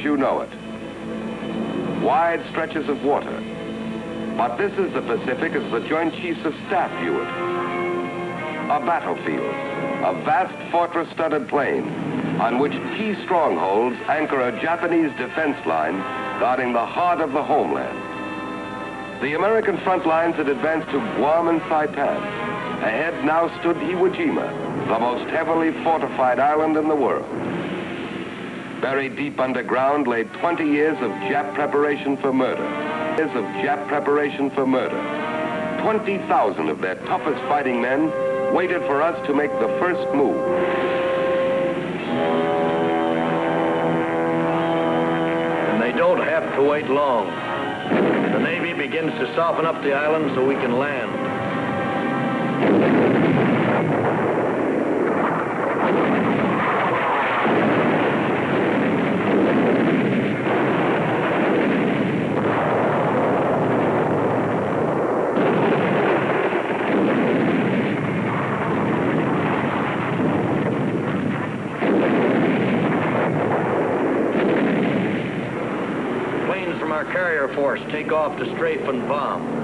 as you know it. Wide stretches of water. But this is the Pacific as the Joint Chiefs of Staff view it. A battlefield, a vast fortress-studded plain on which key strongholds anchor a Japanese defense line guarding the heart of the homeland. The American front lines had advanced to Guam and Saipan. Ahead now stood Iwo Jima, the most heavily fortified island in the world. Buried deep underground lay 20 years of Jap preparation for murder. 20,000 of their toughest fighting men waited for us to make the first move. And they don't have to wait long. The Navy begins to soften up the island so we can land. Carrier force take off to strafe and bomb.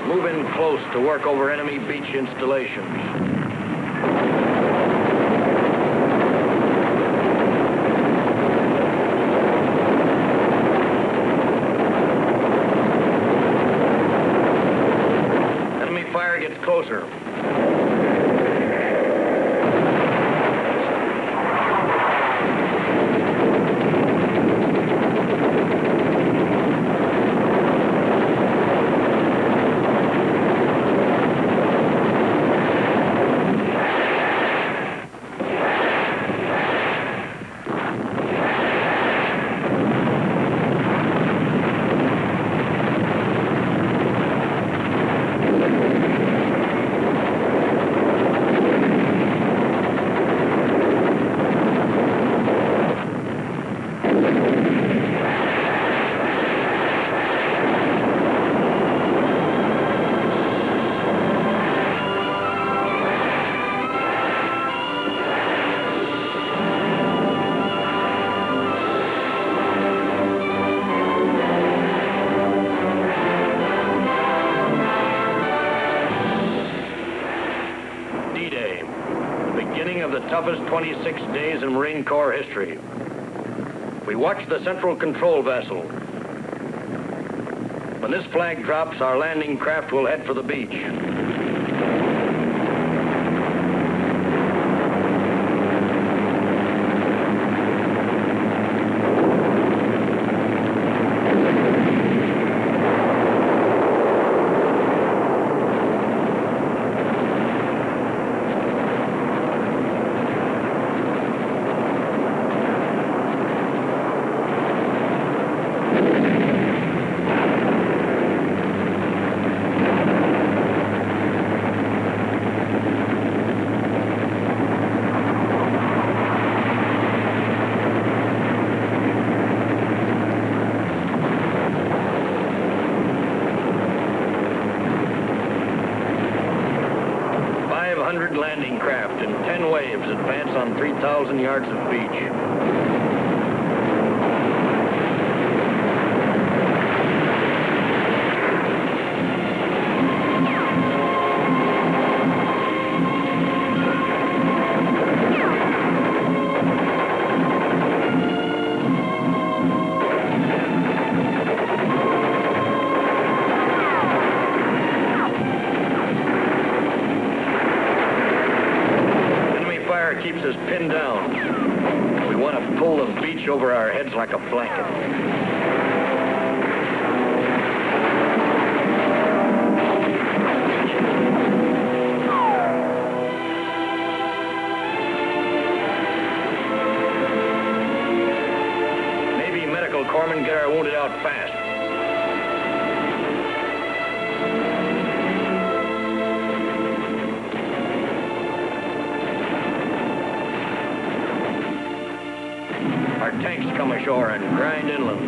Move in close to work over enemy beach installations. Enemy fire gets closer. The toughest 26 days in Marine Corps history. We watch the central control vessel. When this flag drops, our landing craft will head for the beach. Landing craft in 10 waves advance on 3,000 yards of beach. Keeps us pinned down. We want to pull the beach over our heads like a blanket. tanks come ashore and grind inland.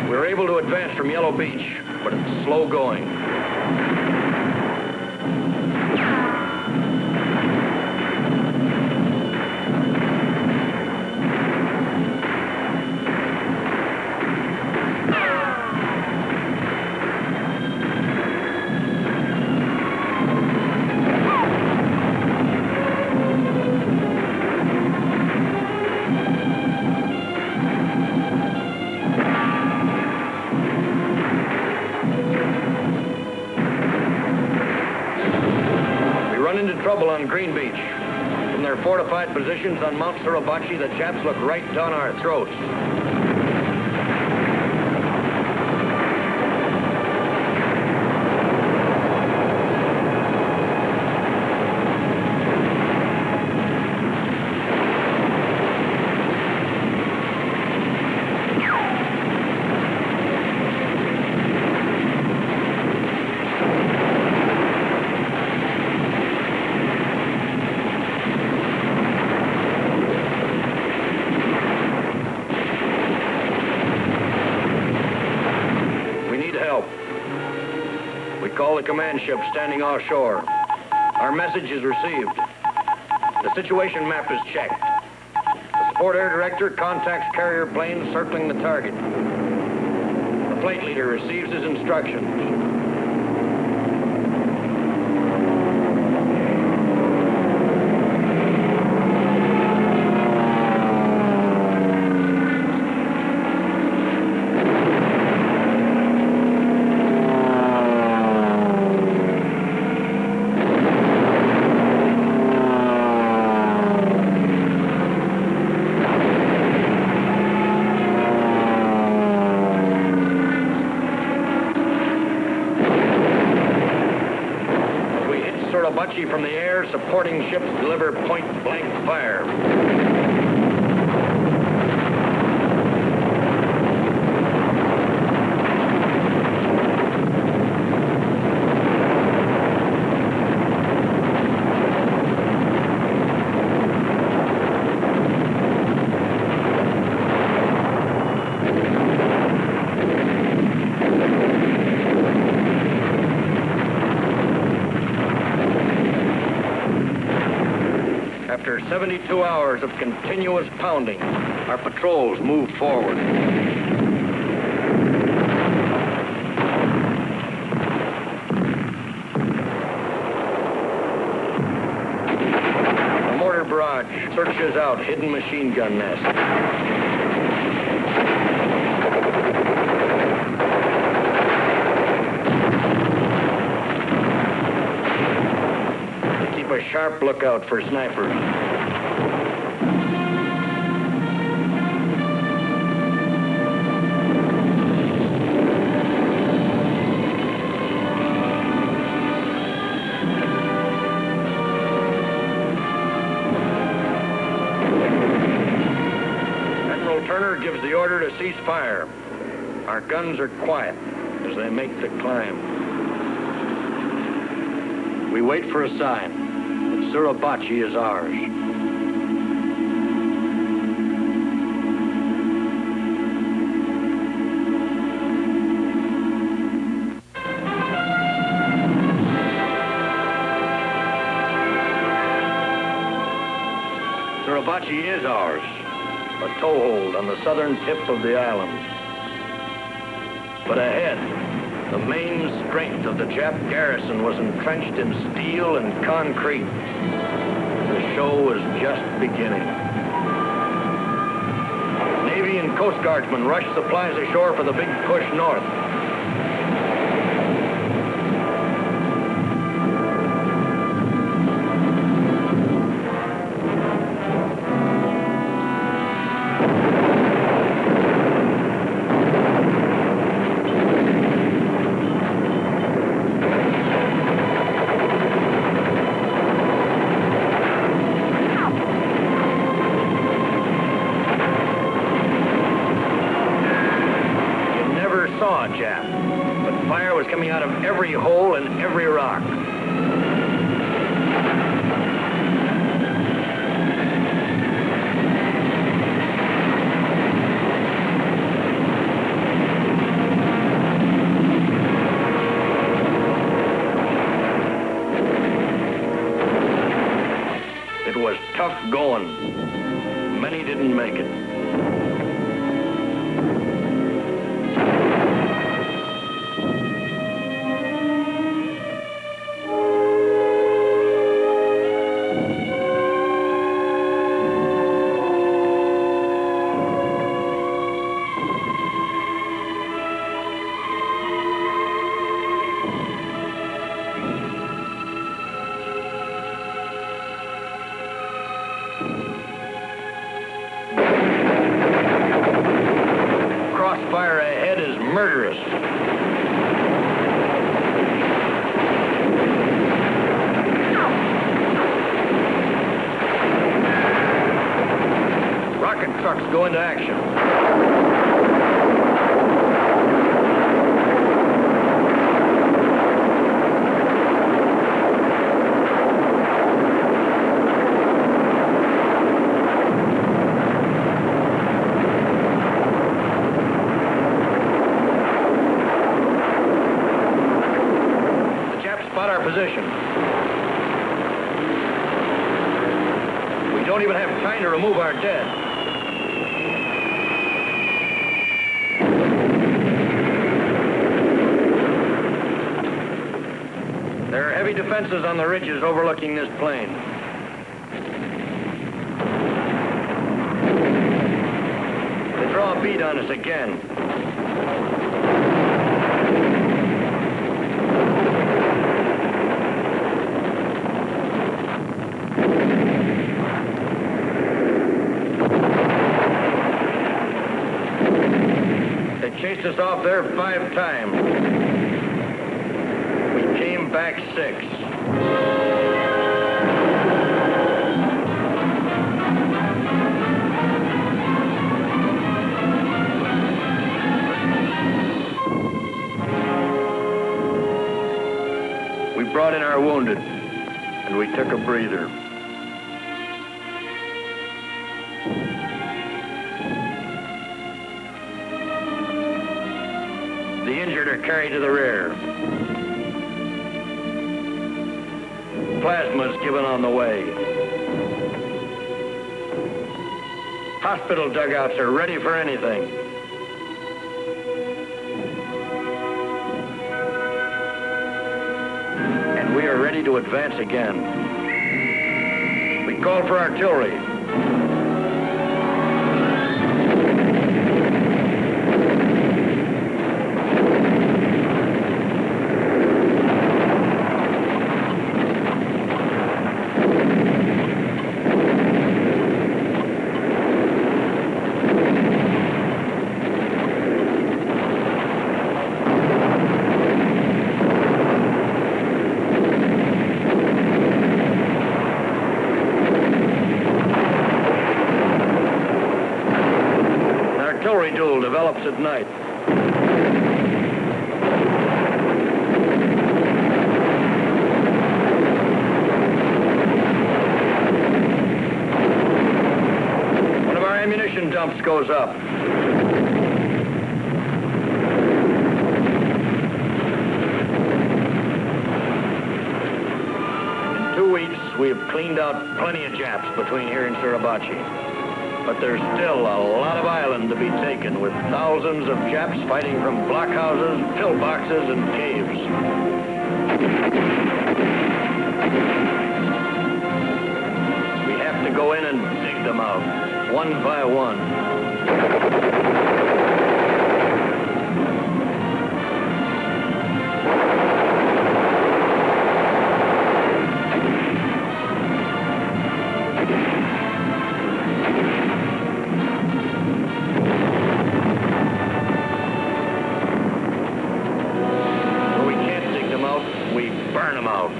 We're able to advance from Yellow Beach, but it's slow going. Trouble on Green Beach. From their fortified positions on Mount Suribachi, the Japs look right down our throats. Call the command ship standing offshore. Our message is received. The situation map is checked. The support air director contacts carrier planes circling the target. The flight leader receives his instructions. From the air, supporting ships deliver point-blank fire. After 72 hours of continuous pounding, our patrols move forward. A mortar barrage searches out hidden machine gun nests. A sharp lookout for snipers. Admiral Turner gives the order to cease fire. Our guns are quiet as they make the climb. We wait for a sign. Suribachi is ours. Suribachi is ours, a toehold on the southern tip of the island. But ahead, the main strength of the Jap garrison was entrenched in steel and concrete. The show was just beginning. Navy and Coast Guardsmen rushed supplies ashore for the big push north. was tough going. Many didn't make it. Crossfire ahead is murderous. Rocket trucks go into action. Spot our position. We don't even have time to remove our dead. There are heavy defenses on the ridges overlooking this plain. They draw a bead on us again. Chased us off there 5 times. We came back 6. We brought in our wounded, and we took a breather. The injured are carried to the rear. Plasma's given on the way. Hospital dugouts are ready for anything. And we are ready to advance again. We call for artillery. Artillery duel develops at night. One of our ammunition dumps goes up. In 2 weeks, we have cleaned out plenty of Japs between here and Suribachi. But there's still a lot of island to be taken, with thousands of Japs fighting from blockhouses, pillboxes, and caves. We have to go in and dig them out, one by one. We burn them out.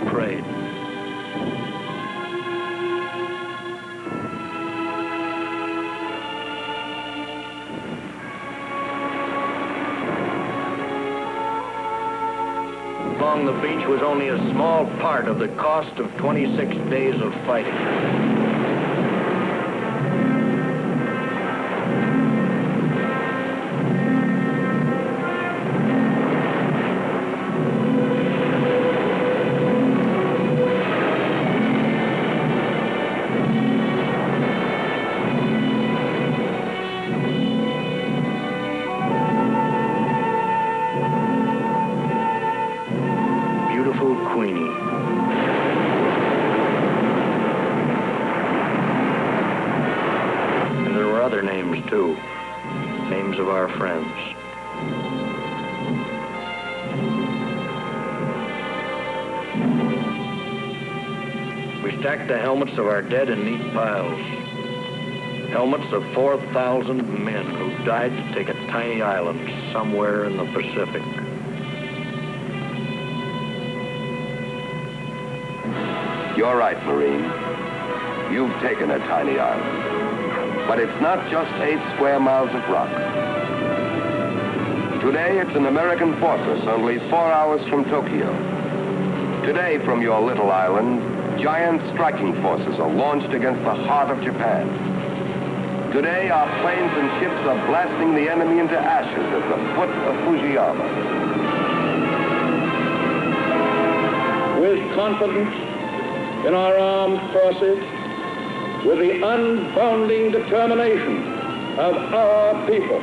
prayed. Along the beach was only a small part of the cost of 26 days of fighting. Queenie. And there were other names, too. Names of our friends. We stacked the helmets of our dead in neat piles. Helmets of 4,000 men who died to take a tiny island somewhere in the Pacific. You're right, Marine. You've taken a tiny island. But it's not just 8 square miles of rock. Today, it's an American fortress only 4 hours from Tokyo. Today, from your little island, giant striking forces are launched against the heart of Japan. Today, our planes and ships are blasting the enemy into ashes at the foot of Fujiyama. With confidence in our armed forces, with the unbounding determination of our people,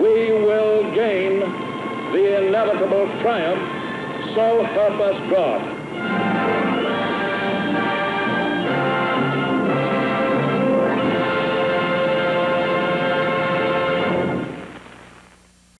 we will gain the inevitable triumph, so help us God.